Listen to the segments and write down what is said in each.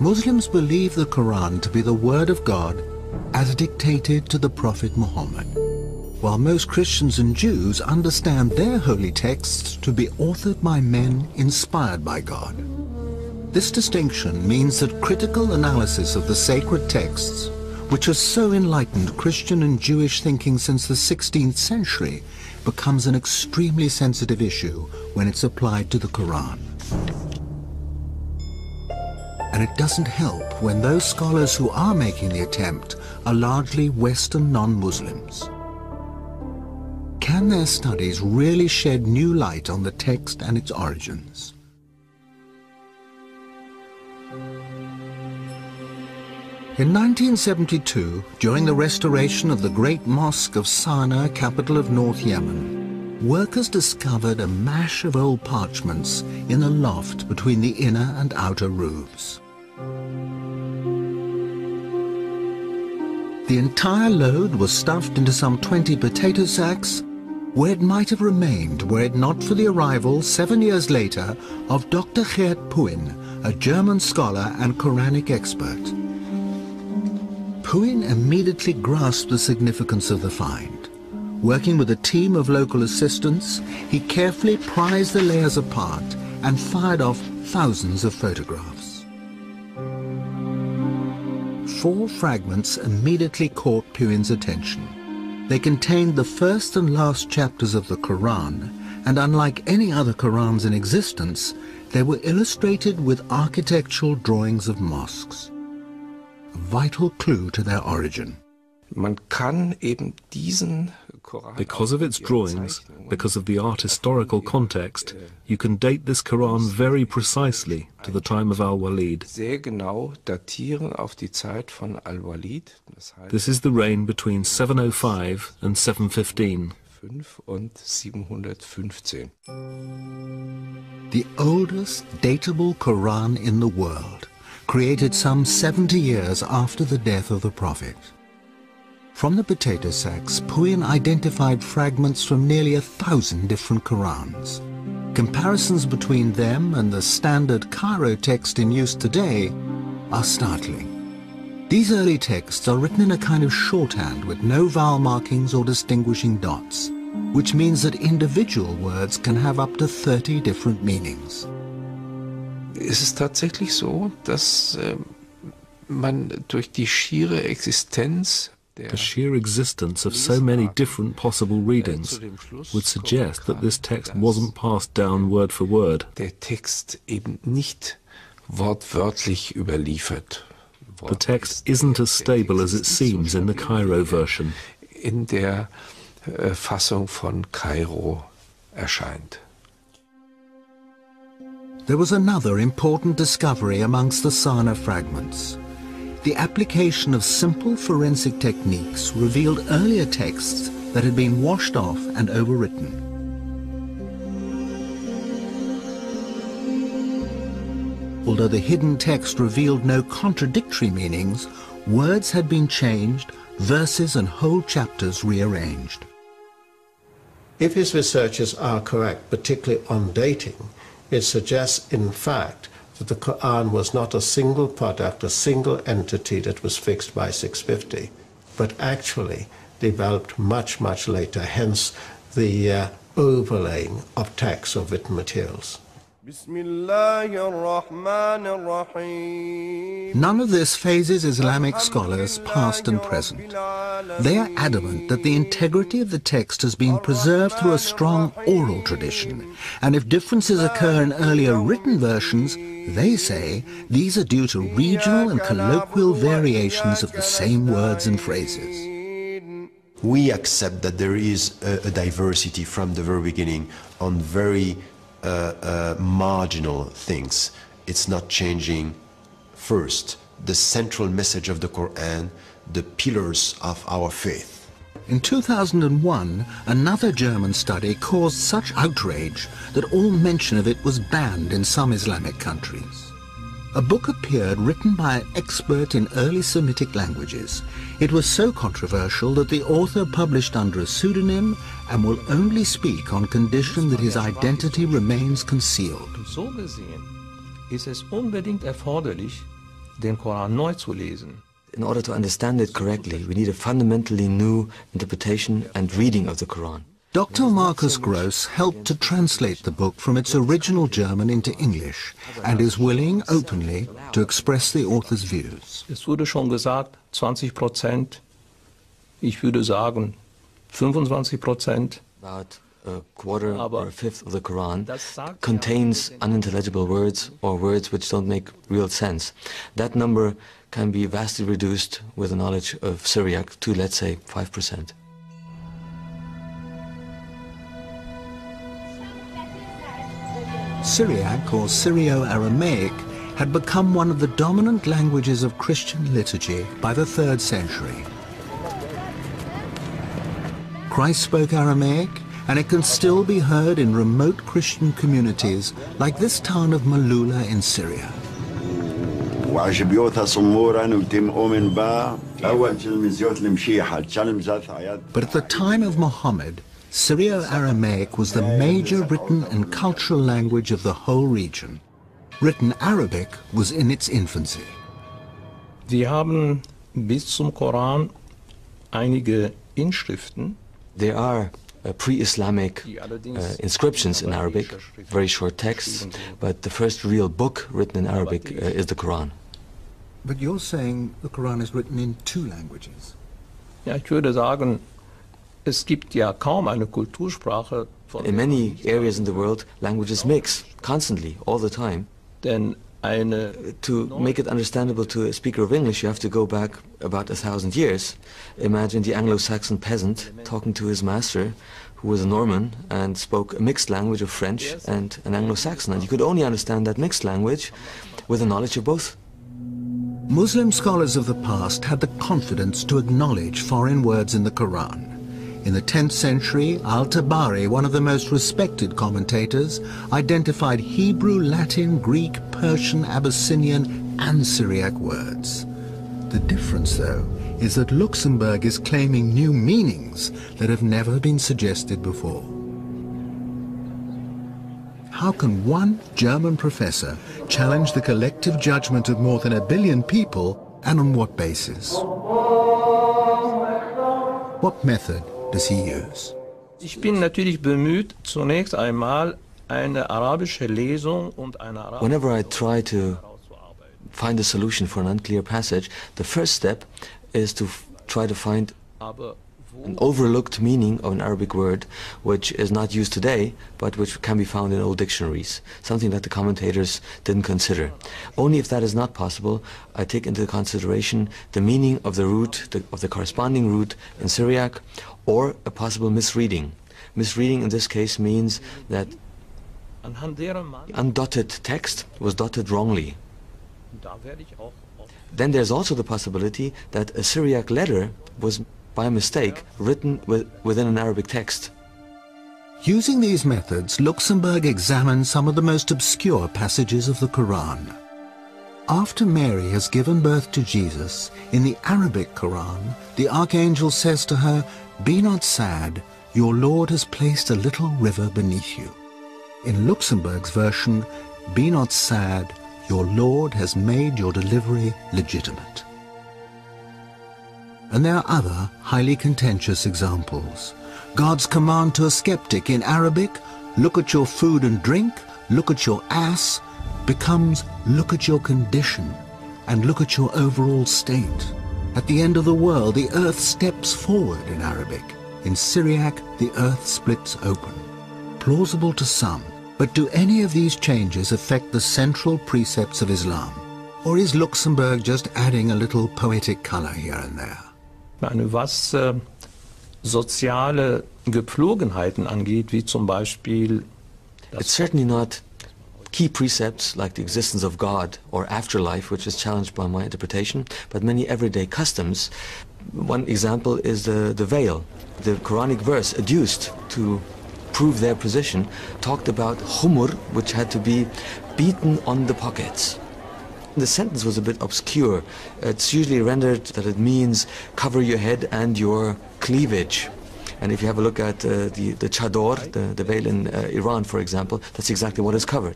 Muslims believe the Qur'an to be the word of God as dictated to the Prophet Muhammad, while most Christians and Jews understand their holy texts to be authored by men inspired by God. This distinction means that critical analysis of the sacred texts, which has so enlightened Christian and Jewish thinking since the 16th century, becomes an extremely sensitive issue when it's applied to the Qur'an. And it doesn't help when those scholars who are making the attempt are largely Western non-Muslims. Can their studies really shed new light on the text and its origins? In 1972, during the restoration of the Great Mosque of Sana'a, capital of North Yemen, workers discovered a mash of old parchments in a loft between the inner and outer roofs. The entire load was stuffed into some 20 potato sacks, where it might have remained were it not for the arrival 7 years later of Dr. Geert Puin, a German scholar and Quranic expert. Puin immediately grasped the significance of the find. Working with a team of local assistants, he carefully prized the layers apart and fired off thousands of photographs. 4 fragments immediately caught Puin's attention. They contained the first and last chapters of the Qur'an, and unlike any other Qur'ans in existence, they were illustrated with architectural drawings of mosques. A vital clue to their origin. Man kann eben diesen Koran, because of its drawings, because of the art historical context, you can date this Quran very precisely to the time of Al-Walid. sehr genau datieren auf die Zeit von Al-Walid. This is the reign between 705 and 715. 5 und 715. The oldest datable Quran in the world, created some 70 years after the death of the Prophet. From the potato sacks, Puin identified fragments from nearly 1,000 different Qur'ans. Comparisons between them and the standard Cairo text in use today are startling. These early texts are written in a kind of shorthand with no vowel markings or distinguishing dots, which means that individual words can have up to 30 different meanings. Es ist tatsächlich so, dass man durch die schiere Existenz The sheer existence of so many different possible readings would suggest that this text wasn't passed down word for word. Der Text eben nicht wortwörtlich überliefert. The text isn't as stable as it seems in the Cairo version. In der Fassung von Kairo erscheint. There was another important discovery amongst the Sana'a fragments. The application of simple forensic techniques revealed earlier texts that had been washed off and overwritten. Although the hidden text revealed no contradictory meanings, words had been changed, verses and whole chapters rearranged. If his researches are correct, particularly on dating, it suggests, in fact, that the Qur'an was not a single product, a single entity that was fixed by 650, but actually developed much, much later, hence the overlaying of texts of written materials. None of this phases Islamic scholars, past and present. They are adamant that the integrity of the text has been preserved through a strong oral tradition, and if differences occur in earlier written versions, they say these are due to regional and colloquial variations of the same words and phrases. We accept that there is a diversity from the very beginning on very marginal things. It's not changing, first, the central message of the Qur'an, the pillars of our faith. In 2001, another German study caused such outrage that all mention of it was banned in some Islamic countries. A book appeared written by an expert in early Semitic languages. It was so controversial that the author published under a pseudonym and will only speak on condition that his identity remains concealed. So gesehen ist es unbedingt erforderlich, den Koran neu zu lesen. In order to understand it correctly, we need a fundamentally new interpretation and reading of the Quran. Dr. Markus Gross helped to translate the book from its original German into English and is willing openly to express the author's views. Es wurde schon gesagt, 20%, ich würde sagen 25%. About a quarter or a fifth of the Quran contains unintelligible words or words which don't make real sense. That number can be vastly reduced with the knowledge of Syriac to, let's say, 5%. Syriac, or Syrio-Aramaic, had become one of the dominant languages of Christian liturgy by the 3rd century. Christ spoke Aramaic, and it can still be heard in remote Christian communities like this town of Malula in Syria. But at the time of Muhammad, Syrio-Aramaic was the major written and cultural language of the whole region. Written Arabic was in its infancy. Wir haben bis zum Koran einige Inschriften. There are pre-Islamic inscriptions in Arabic, very short texts, but the first real book written in Arabic is the Quran. But you're saying the Quran is written in 2 languages. Ja, ich würde sagen, es gibt ja kaum eine Kultursprache von... In many areas in the world, languages mix constantly, all the time. Denn eine... To make it understandable to a speaker of English, you have to go back about 1,000 years. Imagine the Anglo-Saxon peasant talking to his master, who was a Norman and spoke a mixed language of French and an Anglo-Saxon. And you could only understand that mixed language with a knowledge of both. Muslim scholars of the past had the confidence to acknowledge foreign words in the Quran. In the 10th century, Al-Tabari, one of the most respected commentators, identified Hebrew, Latin, Greek, Persian, Abyssinian, and Syriac words. The difference, though, is that Luxembourg is claiming new meanings that have never been suggested before. How can one German professor challenge the collective judgment of more than 1 billion people, and on what basis? What method does he use? Ich bin natürlich bemüht, zunächst einmal eine arabische Lesung und eine arabische... Whenever I try to find a solution for an unclear passage, the first step is to try to find an overlooked meaning of an Arabic word which is not used today, but which can be found in old dictionaries, something that the commentators didn't consider. Only if that is not possible, I take into consideration the meaning of the root, of the corresponding root in Syriac, or a possible misreading. Misreading in this case means that undotted text was dotted wrongly. Then there's also the possibility that a Syriac letter was by mistake written within an Arabic text. Using these methods, Luxembourg examined some of the most obscure passages of the Quran. After Mary has given birth to Jesus, in the Arabic Quran, the archangel says to her, "Be not sad, your Lord has placed a little river beneath you." In Luxembourg's version, "Be not sad, your Lord has made your delivery legitimate." And there are other highly contentious examples. God's command to a skeptic in Arabic, "Look at your food and drink, look at your ass," becomes "Look at your condition and look at your overall state." At the end of the world, the earth steps forward in Arabic. In Syriac, the earth splits open. Plausible to some, but do any of these changes affect the central precepts of Islam? Or is Luxembourg just adding a little poetic color here and there? Was soziale Gepflogenheiten angeht, wie zum Beispiel... It's certainly not key precepts like the existence of God or afterlife, which is challenged by my interpretation, but many everyday customs. One example is the veil. The Quranic verse adduced to prove their position talked about humur, which had to be beaten on the pockets. The sentence was a bit obscure. It's usually rendered that it means cover your head and your cleavage. And if you have a look at the chador, the veil in Iran, for example, that's exactly what is covered.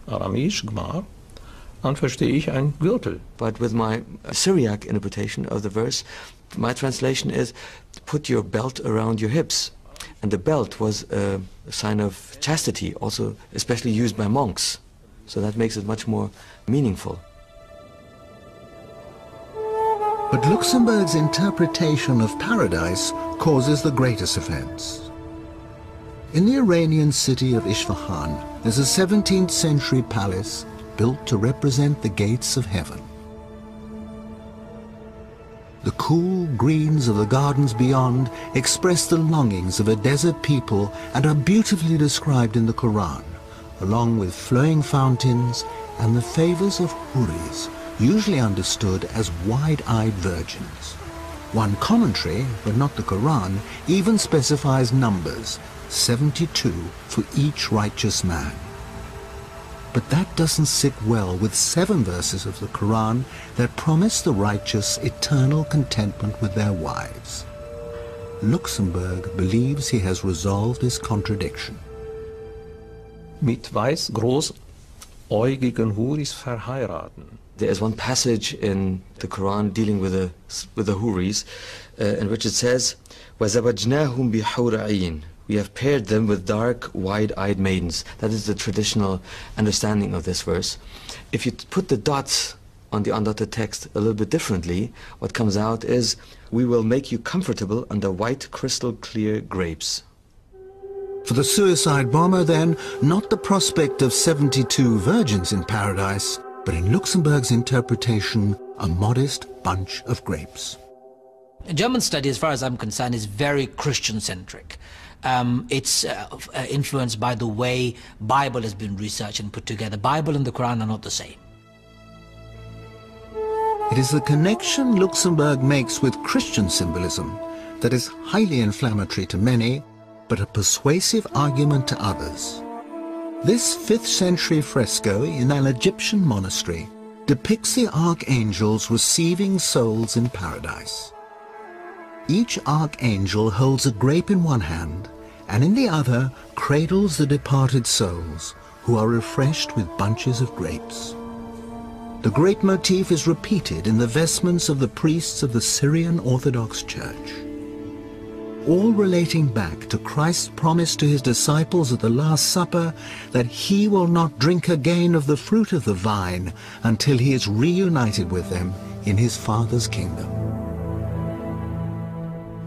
Aramäisch Gmar dann verstehe ich ein Gürtel. But with my Syriac interpretation of the verse, my translation is, put your belt around your hips. And the belt was a sign of chastity, also especially used by monks. So that makes it much more meaningful. But Luxemburg's interpretation of paradise causes the greatest offense. In the Iranian city of Isfahan, there's a 17th century palace built to represent the gates of heaven. The cool greens of the gardens beyond express the longings of a desert people and are beautifully described in the Qur'an, along with flowing fountains and the favors of huris, usually understood as wide-eyed virgins. One commentary, but not the Qur'an, even specifies numbers, 72 for each righteous man. But that doesn't sit well with 7 verses of the Qur'an that promise the righteous eternal contentment with their wives. Luxemburg believes he has resolved this contradiction. Mit weiß großäugigen Huris verheiraten. There is one passage in the Quran dealing with the Huris, in which it says, وَزَوَجْنَاهُمْ بِحُورَ عِينٍ. We have paired them with dark, wide-eyed maidens. That is the traditional understanding of this verse. If you put the dots on the undotted text a little bit differently, what comes out is, we will make you comfortable under white, crystal-clear grapes. For the suicide bomber, then, not the prospect of 72 virgins in paradise, but in Luxemburg's interpretation, a modest bunch of grapes. German study, as far as I'm concerned, is very Christian-centric. It's influenced by the way Bible has been researched and put together. Bible and the Quran are not the same. It is the connection Luxemburg makes with Christian symbolism that is highly inflammatory to many, but a persuasive argument to others. This 5th century fresco in an Egyptian monastery depicts the archangels receiving souls in paradise. Each archangel holds a grape in one hand, and in the other cradles the departed souls, who are refreshed with bunches of grapes. The grape motif is repeated in the vestments of the priests of the Syrian Orthodox Church, all relating back to Christ's promise to his disciples at the Last Supper that he will not drink again of the fruit of the vine until he is reunited with them in his Father's kingdom.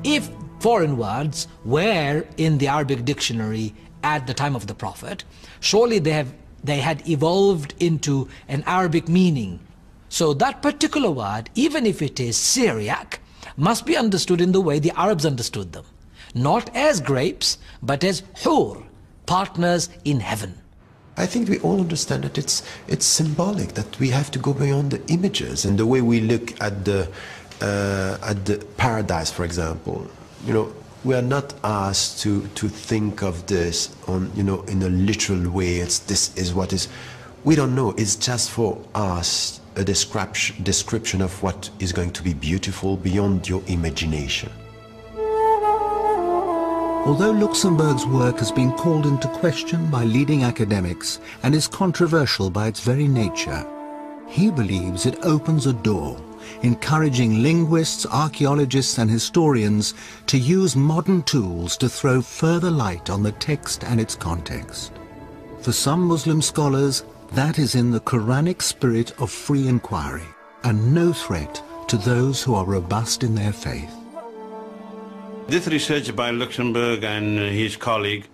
If foreign words were in the Arabic dictionary at the time of the Prophet, surely they had evolved into an Arabic meaning. So that particular word, even if it is Syriac, must be understood in the way the Arabs understood them. Not as grapes, but as hur, partners in heaven. I think we all understand that it's symbolic, that we have to go beyond the images and the way we look at the paradise, for example. You know, we are not asked to think of this on, you know, in a literal way. This is what is. We don't know. It's just for us a description of what is going to be beautiful beyond your imagination. Although Luxemburg's work has been called into question by leading academics and is controversial by its very nature, he believes it opens a door, encouraging linguists, archaeologists and historians to use modern tools to throw further light on the text and its context. For some Muslim scholars, that is in the Quranic spirit of free inquiry and no threat to those who are robust in their faith. This research by Luxemburg and his colleagues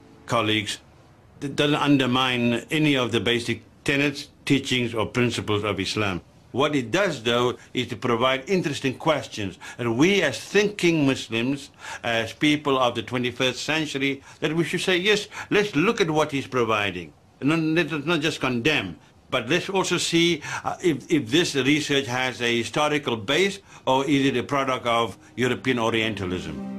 doesn't undermine any of the basic tenets, teachings or principles of Islam. What it does, though, is to provide interesting questions. And we as thinking Muslims, as people of the 21st century, that we should say, yes, let's look at what he's providing. And let's not just condemn, but let's also see if this research has a historical base or is it a product of European Orientalism.